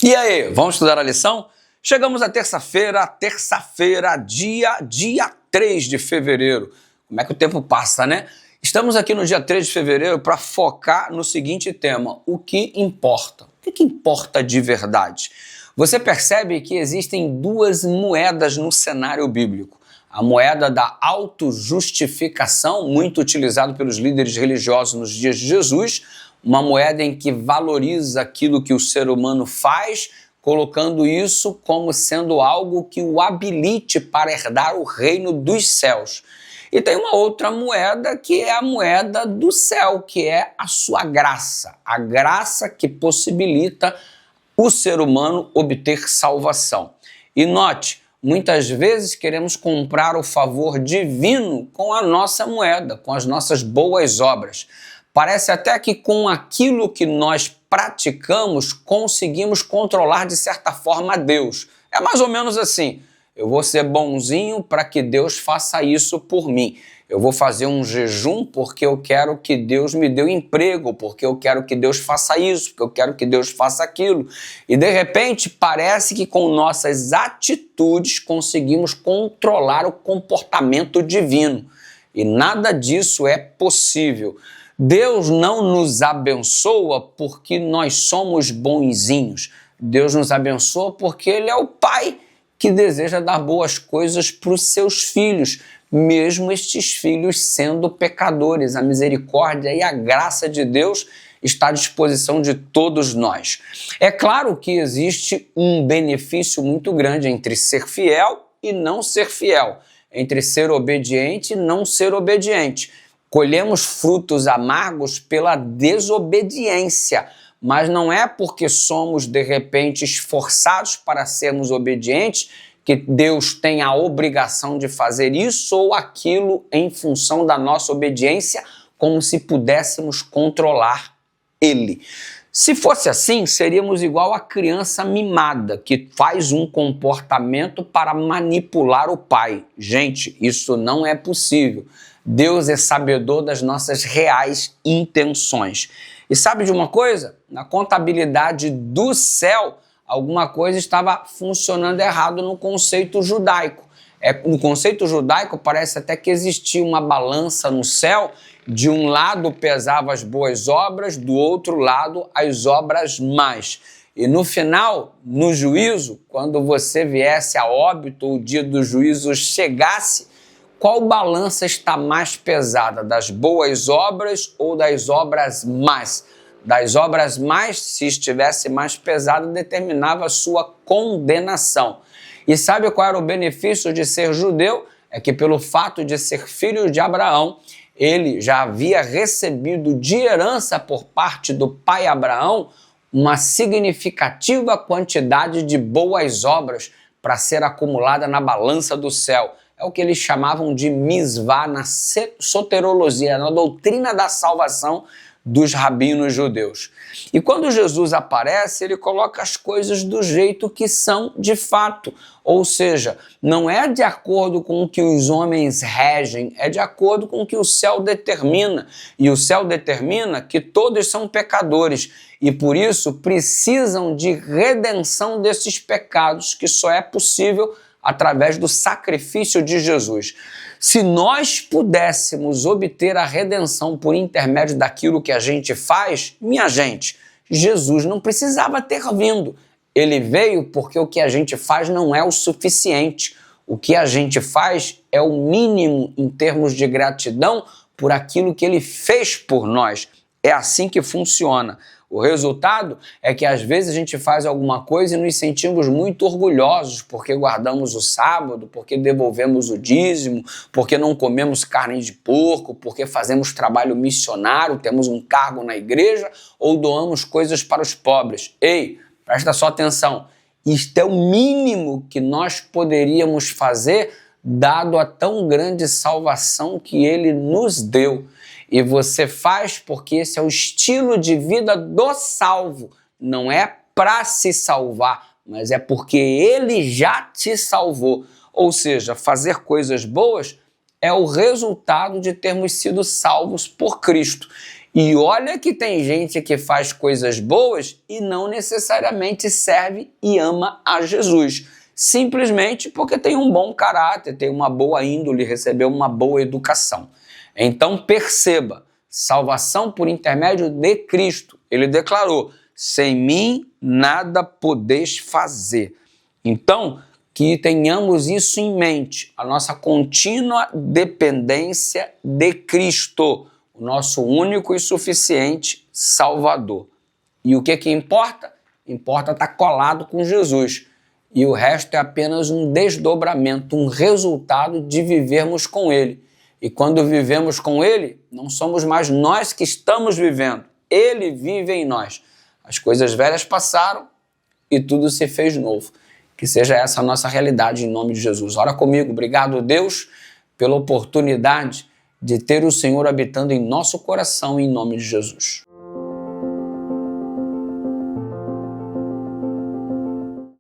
E aí, vamos estudar a lição? Chegamos à terça-feira, dia 3 de fevereiro. Como é que o tempo passa, né? Estamos aqui no dia 3 de fevereiro para focar no seguinte tema: o que importa? O que importa de verdade? Você percebe que existem duas moedas no cenário bíblico. A moeda da autojustificação, muito utilizada pelos líderes religiosos nos dias de Jesus, uma moeda em que valoriza aquilo que o ser humano faz, colocando isso como sendo algo que o habilite para herdar o reino dos céus. E tem uma outra moeda que é a moeda do céu, que é a sua graça, a graça que possibilita o ser humano obter salvação. E note, muitas vezes queremos comprar o favor divino com a nossa moeda, com as nossas boas obras. Parece até que com aquilo que nós praticamos conseguimos controlar de certa forma Deus. É mais ou menos assim: eu vou ser bonzinho para que Deus faça isso por mim. Eu vou fazer um jejum porque eu quero que Deus me dê um emprego, porque eu quero que Deus faça isso, porque eu quero que Deus faça aquilo. E de repente parece que com nossas atitudes conseguimos controlar o comportamento divino. E nada disso é possível. Deus não nos abençoa porque nós somos bonzinhos. Deus nos abençoa porque Ele é o Pai que deseja dar boas coisas para os seus filhos, mesmo estes filhos sendo pecadores. A misericórdia e a graça de Deus está à disposição de todos nós. É claro que existe um benefício muito grande entre ser fiel e não ser fiel, entre ser obediente e não ser obediente. Colhemos frutos amargos pela desobediência, mas não é porque somos, de repente, esforçados para sermos obedientes que Deus tem a obrigação de fazer isso ou aquilo em função da nossa obediência, como se pudéssemos controlar Ele. Se fosse assim, seríamos igual a criança mimada, que faz um comportamento para manipular o pai. Gente, isso não é possível. Deus é sabedor das nossas reais intenções. E sabe de uma coisa? Na contabilidade do céu, alguma coisa estava funcionando errado no conceito judaico. No conceito judaico parece até que existia uma balança no céu. De um lado pesavam as boas obras, do outro lado as obras más. E no final, no juízo, quando você viesse a óbito, o dia do juízo chegasse, qual balança está mais pesada, das boas obras ou das obras más? Das obras más, se estivesse mais pesada, determinava a sua condenação. E sabe qual era o benefício de ser judeu? É que pelo fato de ser filho de Abraão, ele já havia recebido de herança por parte do pai Abraão uma significativa quantidade de boas obras para ser acumulada na balança do céu. É o que eles chamavam de misvá na soterologia, na doutrina da salvação dos rabinos judeus. E quando Jesus aparece, ele coloca as coisas do jeito que são de fato. Ou seja, não é de acordo com o que os homens regem, é de acordo com o que o céu determina. E o céu determina que todos são pecadores e por isso precisam de redenção desses pecados, que só é possível através do sacrifício de Jesus. Se nós pudéssemos obter a redenção por intermédio daquilo que a gente faz, minha gente, Jesus não precisava ter vindo. Ele veio porque o que a gente faz não é o suficiente. O que a gente faz é o mínimo em termos de gratidão por aquilo que ele fez por nós. É assim que funciona. O resultado é que às vezes a gente faz alguma coisa e nos sentimos muito orgulhosos porque guardamos o sábado, porque devolvemos o dízimo, porque não comemos carne de porco, porque fazemos trabalho missionário, temos um cargo na igreja ou doamos coisas para os pobres. Ei, presta só atenção, isto é o mínimo que nós poderíamos fazer dado a tão grande salvação que ele nos deu. E você faz porque esse é o estilo de vida do salvo. Não é para se salvar, mas é porque ele já te salvou. Ou seja, fazer coisas boas é o resultado de termos sido salvos por Cristo. E olha que tem gente que faz coisas boas e não necessariamente serve e ama a Jesus. Simplesmente porque tem um bom caráter, tem uma boa índole, recebeu uma boa educação. Então perceba, salvação por intermédio de Cristo. Ele declarou, sem mim nada podeis fazer. Então, que tenhamos isso em mente, a nossa contínua dependência de Cristo, o nosso único e suficiente Salvador. E o que importa? Importa estar colado com Jesus. E o resto é apenas um desdobramento, um resultado de vivermos com Ele. E quando vivemos com Ele, não somos mais nós que estamos vivendo. Ele vive em nós. As coisas velhas passaram e tudo se fez novo. Que seja essa a nossa realidade em nome de Jesus. Ora comigo. Obrigado, Deus, pela oportunidade de ter o Senhor habitando em nosso coração em nome de Jesus.